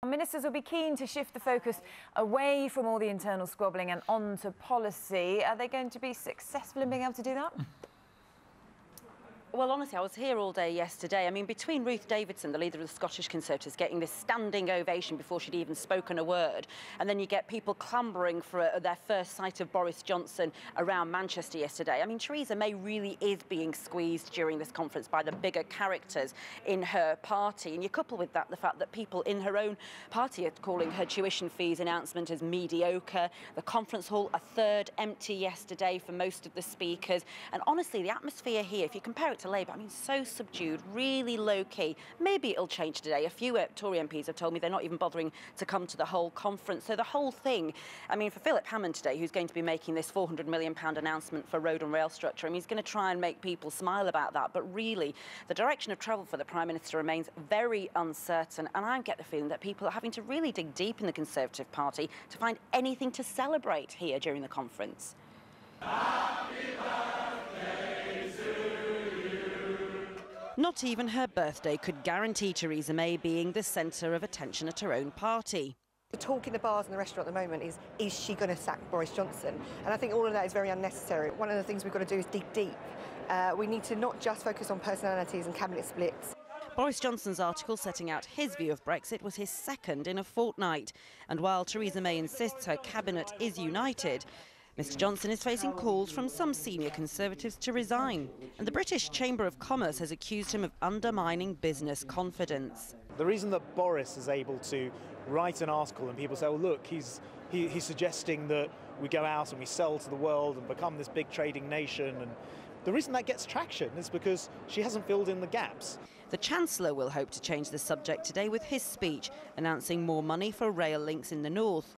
Ministers will be keen to shift the focus away from all the internal squabbling and onto policy. Are they going to be successful in being able to do that? Well, honestly, I was here all day yesterday. I mean, between Ruth Davidson, the leader of the Scottish Conservatives, getting this standing ovation before she'd even spoken a word, and then you get people clambering for their first sight of Boris Johnson around Manchester yesterday. I mean, Theresa May really is being squeezed during this conference by the bigger characters in her party. And you couple with that the fact that people in her own party are calling her tuition fees announcement as mediocre. The conference hall, a third empty yesterday for most of the speakers. And honestly, the atmosphere here, if you compare it to Labour, I mean, so subdued, really low-key. Maybe it'll change today. A few Tory MPs have told me they're not even bothering to come to the whole conference. So the whole thing, I mean, for Philip Hammond today, who's going to be making this £400 million announcement for road and rail structure, I mean, he's going to try and make people smile about that. But really, the direction of travel for the Prime Minister remains very uncertain. And I get the feeling that people are having to really dig deep in the Conservative Party to find anything to celebrate here during the conference. Not even her birthday could guarantee Theresa May being the centre of attention at her own party. The talk in the bars and the restaurant at the moment is she going to sack Boris Johnson? And I think all of that is very unnecessary. One of the things we've got to do is dig deep. We need to not just focus on personalities and cabinet splits. Boris Johnson's article setting out his view of Brexit was his second in a fortnight. And while Theresa May insists her cabinet is united, Mr Johnson is facing calls from some senior Conservatives to resign. And the British Chamber of Commerce has accused him of undermining business confidence. The reason that Boris is able to write an article and people say, well, look, he's suggesting that we go out and we sell to the world and become this big trading nation, and the reason that gets traction is because she hasn't filled in the gaps. The Chancellor will hope to change the subject today with his speech, announcing more money for rail links in the north.